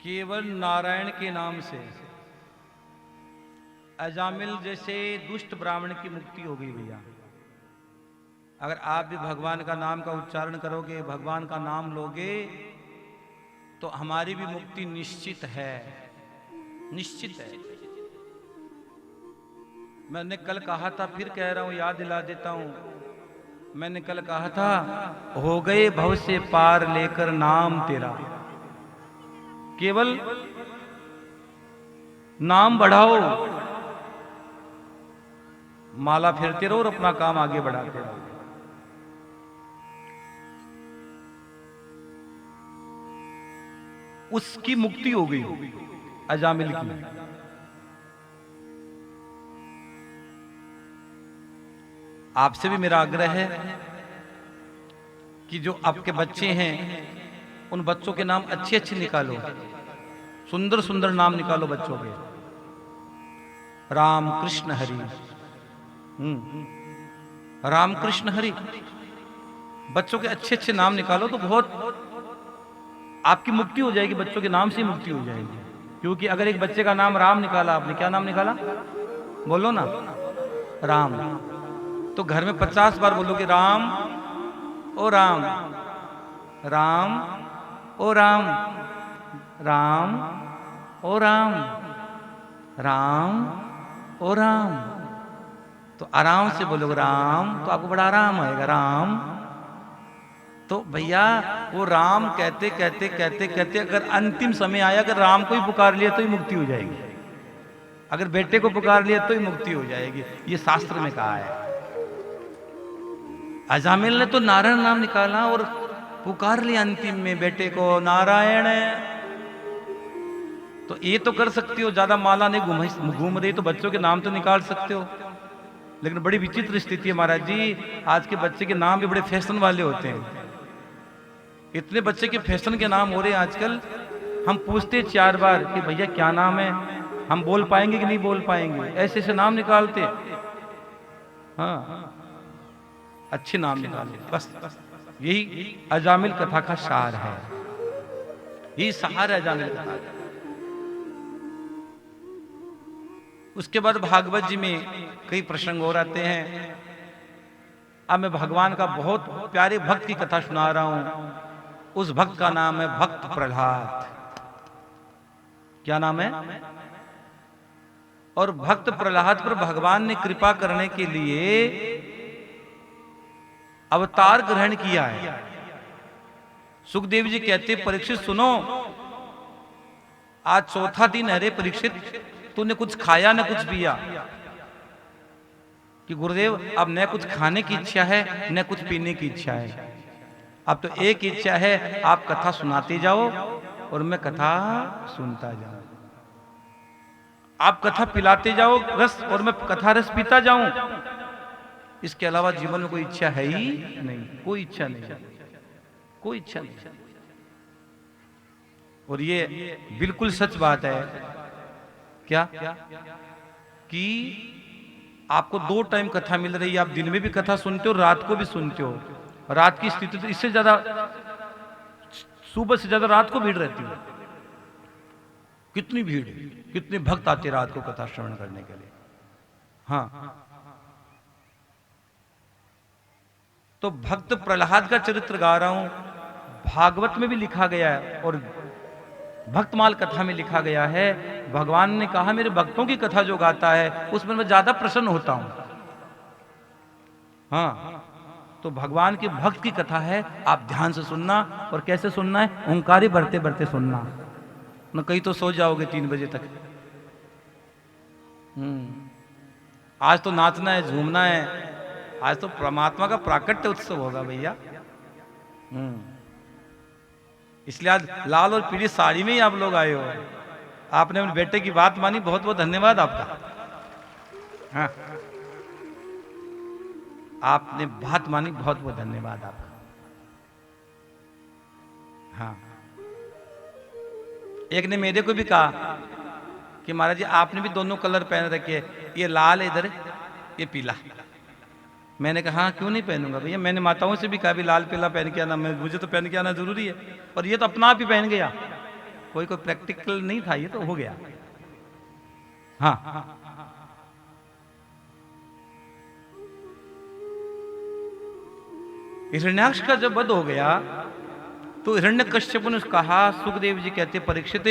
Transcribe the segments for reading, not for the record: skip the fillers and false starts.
केवल नारायण के नाम से अजामिल जैसे दुष्ट ब्राह्मण की मुक्ति हो गई भैया। अगर आप भी भगवान का नाम का उच्चारण करोगे, भगवान का नाम लोगे, तो हमारी भी मुक्ति निश्चित है, निश्चित है। मैंने कल कहा था, फिर कह रहा हूं, याद दिला देता हूं। मैंने कल कहा था, हो गए भव से पार लेकर नाम तेरा। केवल नाम बढ़ाओ, माला फेरते रहो और अपना काम आगे बढ़ाते रहो। उसकी मुक्ति हो गई अजामिल की। आपसे भी मेरा आग्रह है कि जो आपके बच्चे हैं उन बच्चों के नाम अच्छे अच्छे निकालो, सुंदर सुंदर नाम निकालो बच्चों के। राम कृष्ण हरि, राम कृष्ण हरि, बच्चों के अच्छे अच्छे नाम निकालो तो बहुत आपकी मुक्ति हो जाएगी। बच्चों के नाम से ही मुक्ति हो जाएगी। क्योंकि अगर एक बच्चे का नाम राम निकाला आपने, क्या नाम निकाला बोलो ना, राम, तो घर में 50 बार बोलोगे राम ओ राम, राम ओ राम, राम ओ राम, राम ओ राम। तो आराम से बोलोगे राम, तो आपको बड़ा आराम आएगा। राम, तो भैया वो राम कहते कहते कहते कहते अगर अंतिम समय आया, अगर राम को ही पुकार लिया तो ही मुक्ति हो जाएगी, अगर बेटे को पुकार लिया तो ही मुक्ति हो जाएगी। ये शास्त्र में कहा है। अजामिल ने तो नारायण नाम निकाला और पुकार लिया अंतिम में बेटे को, नारायण। तो ये तो कर सकती हो, ज्यादा माला नहीं घूम रही तो बच्चों के नाम तो निकाल सकते हो। लेकिन बड़ी विचित्र स्थिति है महाराज जी, आज के बच्चे के नाम भी बड़े फैशन वाले होते हैं। इतने बच्चे के फैशन के नाम हो रहे हैं आजकल। हम पूछते 4 बार कि भैया क्या नाम है, हम बोल पाएंगे कि नहीं बोल पाएंगे, ऐसे ऐसे नाम निकालते। हाँ, अच्छे नाम निकाले बस। यही अजामिल कथा का सार है, यही सार है अजामिल कथा का। उसके बाद भागवत जी में कई प्रसंग और आते हैं। अब मैं भगवान का बहुत प्यारे भक्त की कथा सुना रहा हूं। उस भक्त का नाम है भक्त प्रहलाद। क्या नाम है? और भक्त प्रहलाद पर भगवान ने कृपा करने के लिए अवतार ग्रहण किया है। सुखदेव जी कहते, परीक्षित सुनो, आज चौथा दिन है रे परीक्षित, तूने कुछ खाया न कुछ पिया। कि गुरुदेव अब न कुछ खाने की इच्छा है न कुछ पीने की इच्छा है, अब तो एक इच्छा है, आप कथा सुनाते जाओ और मैं कथा सुनता जाऊं। आप कथा पिलाते जाओ रस और मैं कथा रस पीता जाऊं। इसके अलावा जीवन में कोई इच्छा है ही नहीं, कोई इच्छा नहीं, कोई इच्छा नहीं। और ये बिल्कुल सच बात है। क्या कि आपको 2 टाइम कथा मिल रही है, आप दिन में भी कथा सुनते हो, रात को भी सुनते हो। रात की स्थिति तो इससे ज्यादा, सुबह से ज्यादा रात को भीड़ रहती है। कितनी भीड़, कितने भक्त आते रात को कथा श्रवण करने के लिए। हाँ, तो भक्त प्रहलाद का चरित्र गा रहा हूं। भागवत में भी लिखा गया है और भक्तमाल कथा में लिखा गया है। भगवान ने कहा मेरे भक्तों की कथा जो गाता है उसमें मैं ज्यादा प्रसन्न होता हूं। हाँ, तो भगवान के भक्त की कथा है, आप ध्यान से सुनना। और कैसे सुनना है? ओंकारी बढ़ते बढ़ते सुनना, न कहीं तो सो जाओगे 3 बजे तक। आज तो नाचना है, झूमना है, आज तो परमात्मा का प्राकट्य उत्सव होगा भैया। इसलिए आज लाल और पीली साड़ी में ही आप लोग आए हो। आपने अपने बेटे की बात मानी, बहुत बहुत धन्यवाद आपका। हाँ, आपने बात मानी, बहुत बहुत धन्यवाद आपका। हाँ, एक ने मेरे को भी कहा कि महाराज जी आपने भी दोनों कलर पहन रखे, ये लाल इधर, ये पीला। मैंने कहा हाँ क्यों नहीं पहनूंगा भैया, मैंने माताओं से भी कहा भी लाल पीला पहन के आना, मुझे तो पहन के आना जरूरी है। और ये तो अपना आप ही पहन गया। कोई कोई प्रैक्टिकल नहीं था, ये तो हो गया। हाँ, हिरण्याक्ष का जब वध हो गया तो हिरण्यकश्यप ने कहा, सुखदेव जी कहते परीक्षित,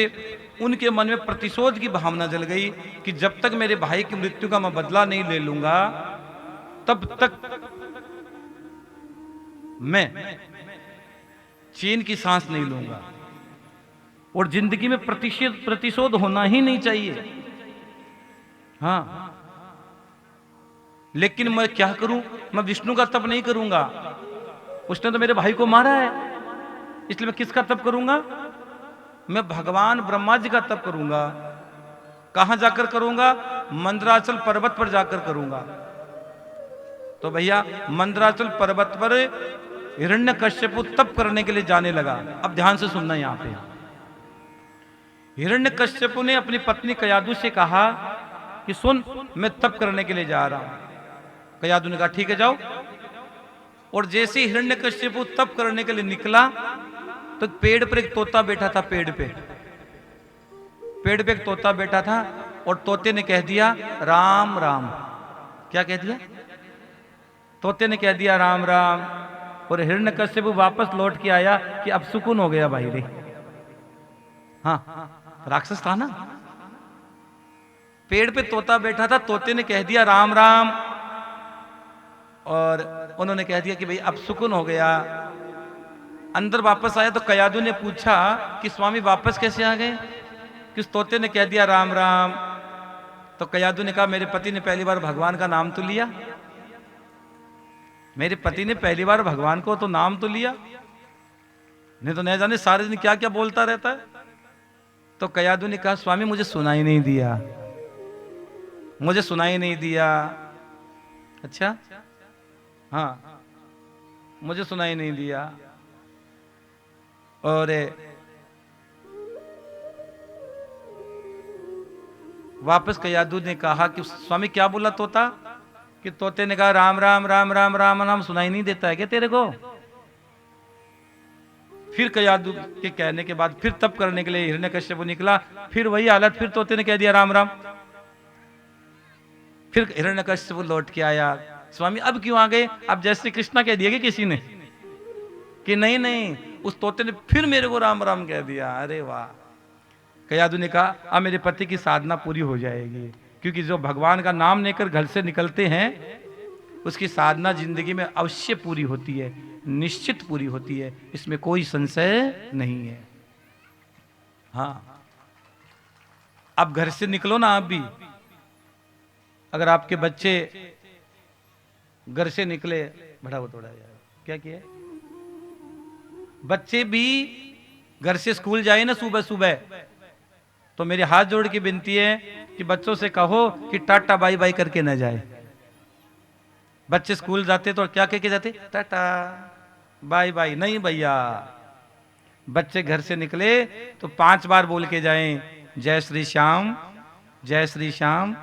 उनके मन में प्रतिशोध की भावना जल गई कि जब तक मेरे भाई की मृत्यु का मैं बदला नहीं ले लूंगा तब तक मैं चैन की सांस नहीं लूंगा, और जिंदगी में प्रतिशोध होना ही नहीं चाहिए। हाँ, लेकिन मैं क्या करूं, मैं विष्णु का तप नहीं करूंगा, उसने तो मेरे भाई को मारा है, इसलिए मैं किसका तप करूंगा, मैं भगवान ब्रह्मा जी का तप करूंगा। कहां जाकर करूंगा, मंदराचल पर्वत पर जाकर करूंगा। तो भैया मंदराचल पर्वत पर हिरण्यकश्यप तप करने के लिए जाने लगा। अब ध्यान से सुनना, यहां पे हिरण्यकश्यप ने अपनी पत्नी कयादु से कहा कि सुन, मैं तप करने के लिए जा रहा हूं। कयादु ने कहा ठीक है जाओ। और जैसे ही हिरण्यकश्यप तप करने के लिए निकला तो पेड़ पर एक तोता बैठा था। पेड़ पे एक तोता बैठा था और तोते ने कह दिया राम राम। क्या कह दिया? तोते ने कह दिया राम राम। और हिरण्यकश्यप वापस लौट के आया कि अब सुकून हो गया भाई रे। हाँ, राक्षस था ना, पेड़ पे तोता बैठा था, तोते ने कह दिया राम राम और उन्होंने कह दिया कि भाई अब सुकून हो गया। अंदर वापस आया तो कयादु ने पूछा कि स्वामी वापस कैसे आ गए? किस तोते ने कह दिया राम राम। तो कयादु ने कहा मेरे पति ने पहली बार भगवान का नाम तो लिया, मेरे पति ने पहली बार भगवान को तो नाम तो लिया, नहीं तो नहीं जाने सारे दिन क्या क्या बोलता रहता है। तो कयादु ने कहा स्वामी मुझे सुनाई नहीं दिया, मुझे सुनाई नहीं दिया। अच्छा, हाँ, मुझे सुनाई नहीं दिया। और वापस कयादु ने कहा कि स्वामी क्या बोला तोता? कि तोते ने कहा राम राम राम राम राम नाम सुनाई नहीं देता है क्या तेरे को? फिर कयादु के कहने के बाद फिर तप करने के लिए हिरण्यकश्यप निकला, फिर वही हालत, फिर तोते ने कह दिया राम राम। फिर हिरण्यकश्यप लौट के आया, स्वामी अब क्यों आ गए? अब जय श्री कृष्णा कह दिया कि किसी ने? कि नहीं नहीं, उस तोते ने फिर मेरे को राम राम कह दिया। अरे वाह। कयादु ने कहा अब मेरे पति की साधना पूरी हो जाएगी, क्योंकि जो भगवान का नाम लेकर घर से निकलते हैं उसकी साधना जिंदगी में अवश्य पूरी होती है, निश्चित पूरी होती है, इसमें कोई संशय नहीं है। हाँ, अब घर से निकलो ना, आप भी अगर आपके बच्चे घर से निकले, बढ़ाओ थोड़ा यार, क्या किया? बच्चे भी घर से स्कूल जाए ना सुबह सुबह, तो मेरे हाथ जोड़ के विनती है कि बच्चों से कहो कि टाटा बाई बाई करके न जाए। बच्चे स्कूल जाते तो क्या कह के जाते? Ta-ta bye bye. नहीं भैया, बच्चे घर से निकले तो 5 बार बोल के जाएं, जय श्री श्याम, जय श्री श्याम,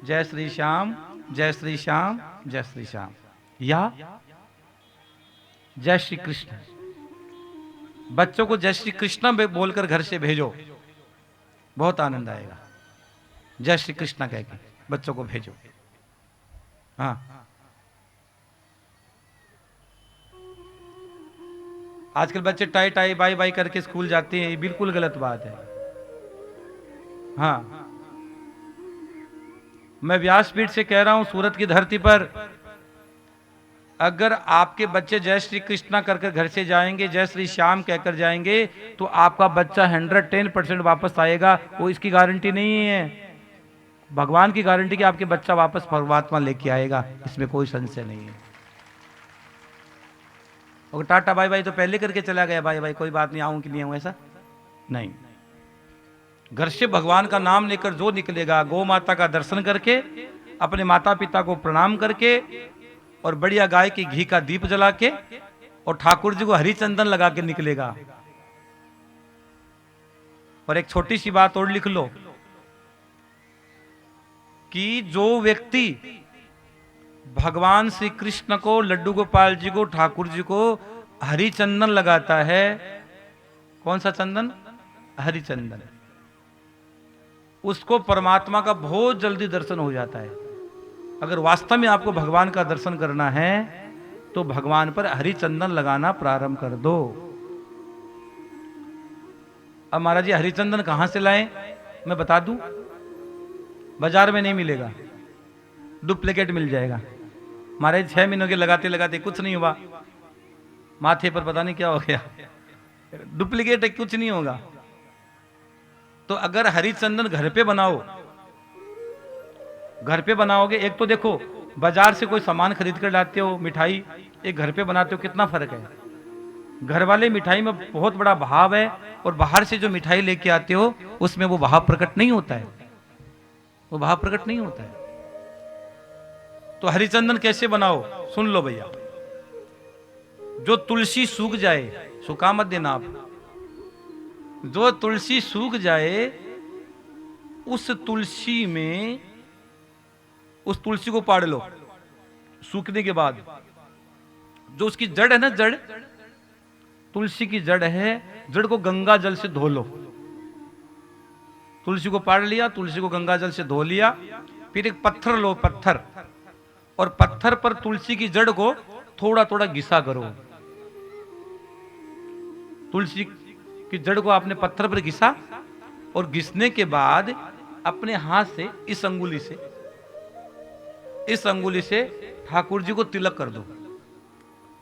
जय श्री श्याम, जय श्री श्याम, जय श्री श्याम, या जय श्री कृष्ण। बच्चों को जय श्री कृष्ण बोलकर घर से भेजो, बहुत आनंद आएगा। जय श्री कृष्ण कह के बच्चों को भेजो। हाँ, आजकल बच्चे टाई टाई बाई बाई करके स्कूल जाते हैं, ये बिल्कुल गलत बात है। हाँ, मैं व्यासपीठ से कह रहा हूं, सूरत की धरती पर अगर आपके बच्चे जय श्री कृष्णा कर घर से जाएंगे, जय श्री श्याम कहकर जाएंगे, तो आपका बच्चा 110% वापस आएगा। वो इसकी गारंटी नहीं है, भगवान की गारंटी कि आपके बच्चा वापस परमात्मा लेके आएगा, इसमें कोई संशय नहीं है। और टाटा बाय बाय तो पहले करके चला गया, बाय बाय कोई बात नहीं, आऊं कि नहीं आऊं, ऐसा नहीं। घर से भगवान का नाम लेकर जो निकलेगा, गौ माता का दर्शन करके, अपने माता पिता को प्रणाम करके, और बढ़िया गाय की घी का दीप जला के, और ठाकुर जी को हरी चंदन लगा के निकलेगा। और एक छोटी सी बात और लिख लो कि जो व्यक्ति भगवान श्री कृष्ण को, लड्डू गोपाल जी को, ठाकुर जी को हरी चंदन लगाता है, कौन सा चंदन? हरिचंदन, उसको परमात्मा का बहुत जल्दी दर्शन हो जाता है। अगर वास्तव में आपको भगवान का दर्शन करना है तो भगवान पर हरिचंदन लगाना प्रारंभ कर दो। अब महाराज जी हरिचंदन कहां से लाएं, मैं बता दूं, बाजार में नहीं मिलेगा, डुप्लीकेट मिल जाएगा। महाराज 6 महीनों के लगाते लगाते कुछ नहीं हुआ, माथे पर पता नहीं क्या हो गया, डुप्लीकेट है, कुछ नहीं होगा। तो अगर हरिचंदन घर पे बनाओ, घर पे बनाओगे, एक तो देखो बाजार से कोई सामान खरीद कर लाते हो मिठाई, एक घर पे बनाते हो, कितना फर्क है। घर वाले मिठाई में बहुत बड़ा भाव है और बाहर से जो मिठाई लेके आते हो उसमें वो भाव प्रकट नहीं होता है, वो भाव प्रकट नहीं होता है। तो हरिचंदन कैसे बनाओ, सुन लो भैया। जो तुलसी सूख जाए, सूखा मत देना आप, जो तुलसी सूख जाए उस तुलसी में, उस तुलसी को पाड़ लो। सूखने के बाद जो उसकी जड़ है ना, जड़, तुलसी की जड़ है, जड़ को गंगा जल से धो लो। तुलसी को पाड़ लिया, तुलसी को गंगा जल से धो लिया, फिर एक पत्थर लो, पत्थर, और पत्थर पर तुलसी की जड़ को थोड़ा थोड़ा घिसा करो। तुलसी की जड़ को आपने पत्थर पर घिसा और घिसने के बाद अपने हाथ से इस अंगुली से, इस अंगुली से ठाकुर जी को तिलक कर दो।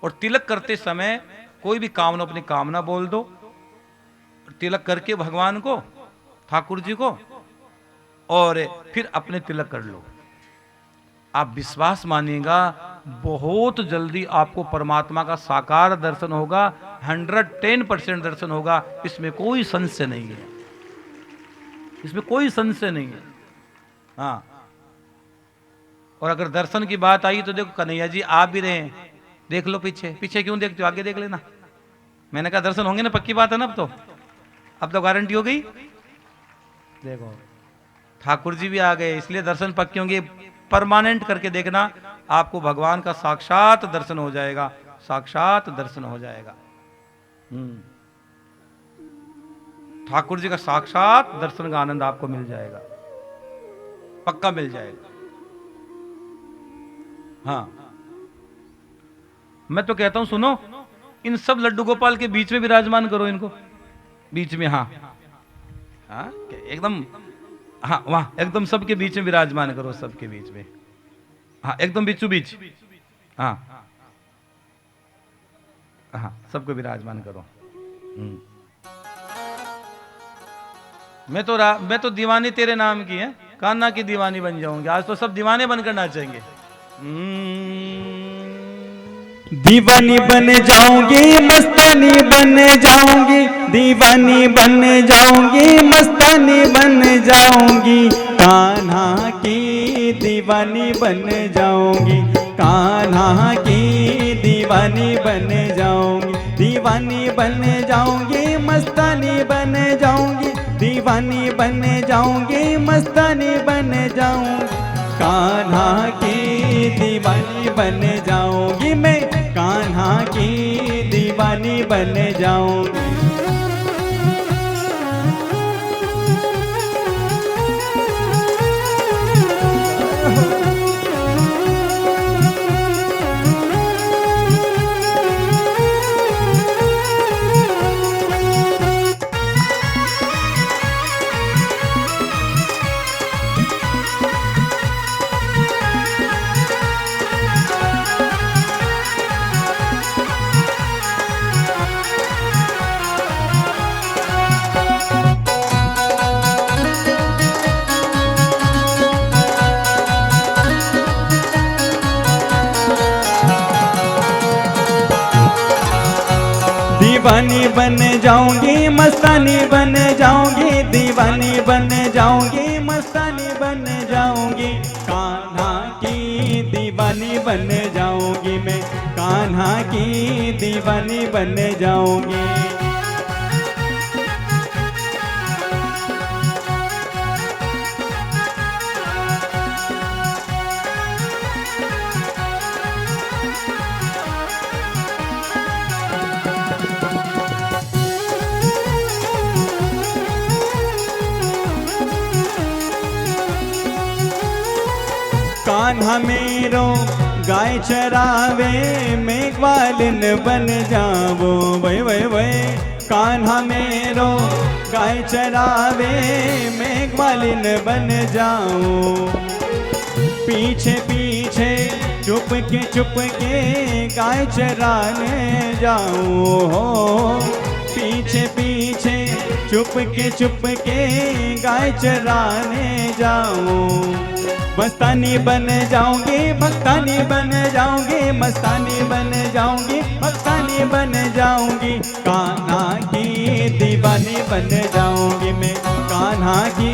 और तिलक करते समय कोई भी कामना, अपनी कामना बोल दो। तिलक करके भगवान को, ठाकुर जी को, और फिर अपने तिलक कर लो। आप विश्वास मानिएगा, बहुत जल्दी आपको परमात्मा का साकार दर्शन होगा, 110% दर्शन होगा। इसमें कोई संशय नहीं है, इसमें कोई संशय नहीं है। हाँ, और अगर दर्शन की बात आई तो देखो कन्हैया जी आप भी रहे हैं, देख लो पीछे, पीछे क्यों देखते हो, आगे देख लेना। मैंने कहा दर्शन होंगे ना, पक्की बात है ना। अब तो गारंटी हो गई। देखो ठाकुर जी भी आ गए, इसलिए दर्शन पक्के होंगे। परमानेंट करके देखना, आपको भगवान का साक्षात दर्शन हो जाएगा, साक्षात दर्शन हो जाएगा। ठाकुर जी का साक्षात दर्शन का आनंद आपको मिल जाएगा, पक्का मिल जाएगा। हाँ, मैं तो कहता हूं सुनो, इन सब लड्डू गोपाल के बीच में विराजमान करो इनको, बीच में। हाँ हाँ, एकदम, हाँ वहां एकदम सबके बीच में विराजमान करो, सबके बीच में। हाँ एकदम बीचों बीच। हाँ हाँ, सबको विराजमान करो। मैं तो दीवानी तेरे नाम की है, कान्हा की दीवानी बन जाऊंगी। आज तो सब दीवाने बनकर नाचेंगे। दीवानी बन जाऊंगी, मस्तानी बन जाऊंगी, दीवानी बन जाऊंगी, मस्तानी बन जाऊंगी, कान्हा की दीवानी बन जाऊंगी, कान्हा की दीवानी बन जाऊंगी, दीवानी बन जाऊंगी, मस्तानी बन जाऊंगी, दीवानी बन जाऊंगी, मस्तानी बन जाऊंगी, कान्हा की दीवानी बन जाऊंगी, मैं कान्हा की दीवानी बन जाऊंगी। दीवानी बन जाऊंगी, मस्तानी बन जाऊंगी, दीवानी बन जाऊंगी, मस्तानी बन जाऊंगी, कान्हा की दीवानी बन जाऊंगी, मैं कान्हा की दीवानी बन जाऊंगी। कान्हा मेरो गाय चरावे मैं ग्वालिन बन जाऊं, वै वै वै। कान्हा मेरो गाय चरावे मैं ग्वालिन बन जाऊं, पीछे पीछे चुप के गाय चराने जाऊं हो, पीछे पीछे चुप के गाय चराने जाऊं। मस्तानी बन जाऊंगी, भक्तानी बन जाऊंगी, मस्तानी बन जाऊंगी, भक्तानी बन जाऊंगी, कान्हा की दीवानी बन जाऊंगी मैं, कान्हा की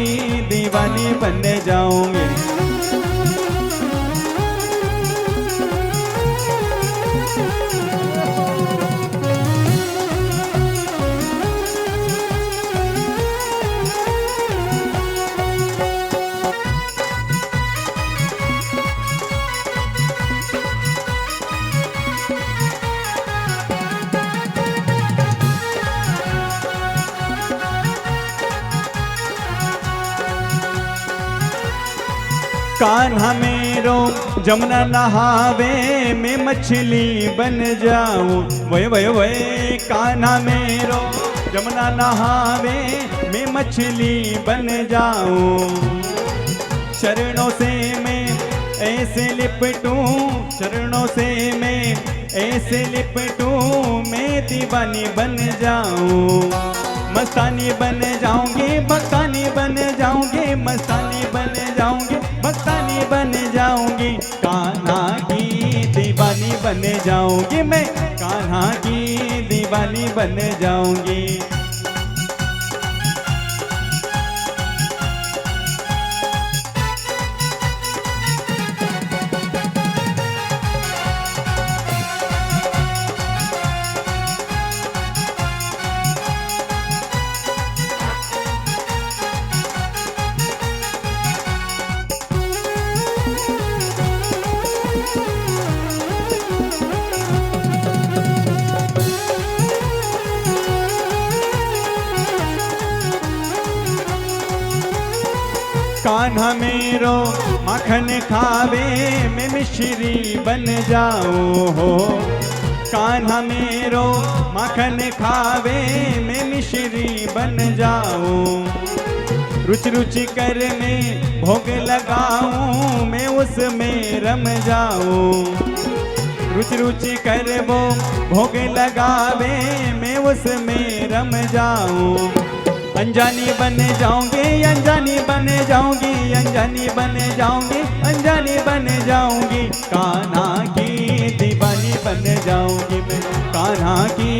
दीवानी बन जाऊंगी। कान्हा मेरो जमुना नहावे मैं मछली बन जाऊं, वै वै वै। कान्हा मेरो जमुना नहावे मैं मछली बन जाऊं, चरणों से मैं ऐसे लिपटूं, चरणों से मैं ऐसे लिपटूं, मैं दीवानी बन जाऊं, मस्तानी बन जाऊंगी, भक्तानी बन जाऊंगी, मस्तानी बन जाऊंगी, भक्तानी बन जाऊंगी, कान्हा की दीवानी बन जाऊंगी मैं, कान्हा की दीवानी बन जाऊंगी। कान्हा मेरो माखन खावे मैं मिश्री बन जाऊं हो, कान्हा मेरो माखन खावे मैं मिश्री बन जाऊं, रुचि रुचि कर मैं भोग लगाऊं, मैं उसमें रम जाऊं, रुचि रुचि कर वो भोग लगावे मैं उसमें रम जाऊं, अनजानी बन जाऊंगी, अनजानी बन जाऊंगी, अनजानी बन जाऊंगी, अनजानी बन जाऊंगी, कान्हा की दीवानी बन जाऊंगी मैं, कान्हा की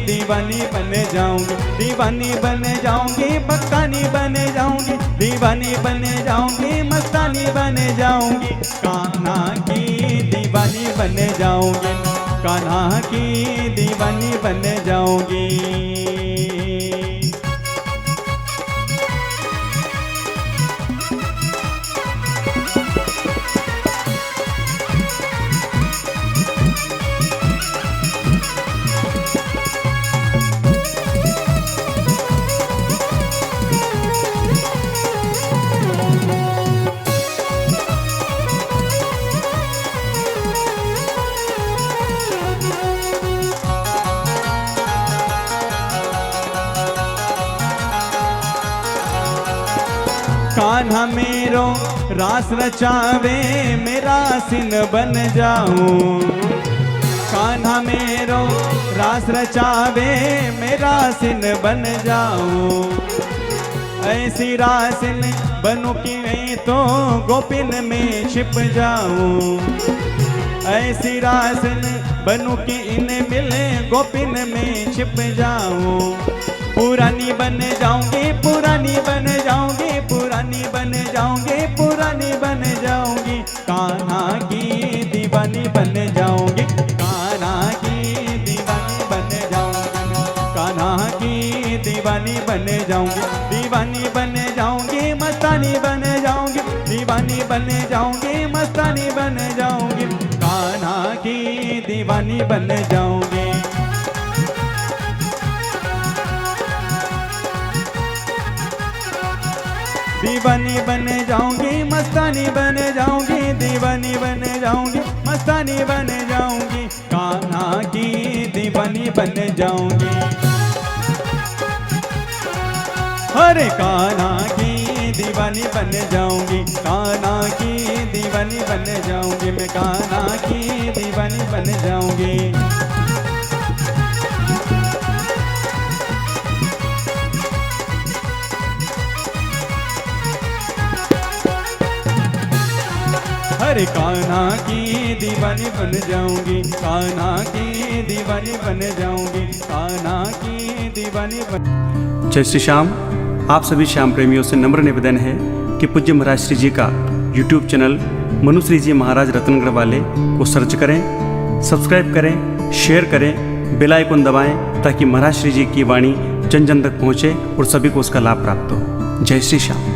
दीवानी बन जाऊंगी, दीवानी बन जाऊंगी, भक्तानी बन जाऊंगी, दीवानी बन जाऊंगी, मस्तानी बन जाऊंगी, कान्हा की दीवानी बन जाऊंगी, कान्हा की दीवानी बन जाऊंगी। कान्हा मेरो रास रचावे मेरा सिन बन जाऊं, कान्हा मेरो रास रचावे मेरा सिन बन जाऊं, ऐसी रासिन बनूं कि मैं तो गोपिन में छिप जाऊं, ऐसी रासिन बनूं कि इन्हें मिले गोपिन में छिप जाऊं, पुरानी बन जाऊंगी, पुरानी बन जाऊंगी, पुरानी बन जाऊंगी, पुरानी बन जाऊंगी, कान्हा की दीवानी बन जाऊंगी, कान्हा की दीवानी बन जाऊंगी, कान्हा की दीवानी बन जाऊंगी, दीवानी बन जाऊंगी, मस्तानी बन जाऊंगी, दीवानी बन जाऊंगी, मस्तानी बन जाऊंगी, कान्हा की दीवानी बन जाऊंगी। दीवानी बन जाऊंगी, मस्तानी बन जाऊंगी, दीवानी बन जाऊंगी, मस्तानी बन जाऊंगी, कान्हा की दीवानी बन जाऊंगी। अरे कान्हा की दीवानी बन जाऊंगी, कान्हा की दीवानी बन जाऊंगी, मैं कान्हा की दीवानी बन जाऊंगी। अरे कान्हा की दीवानी बन जाऊंगी, कान्हा की दीवानी बन जाऊंगी, कान्हा की दीवानी बन। जय श्री श्याम। आप सभी श्याम प्रेमियों से नम्र निवेदन है कि पूज्य महाराज श्री जी का YouTube चैनल मनुश्री जी महाराज रत्नगढ़ वाले को सर्च करें, सब्सक्राइब करें, शेयर करें, बेल आइकन दबाएं ताकि महाराज श्री जी की वाणी जन जन तक पहुँचे और सभी को उसका लाभ प्राप्त हो। जय श्री श्याम।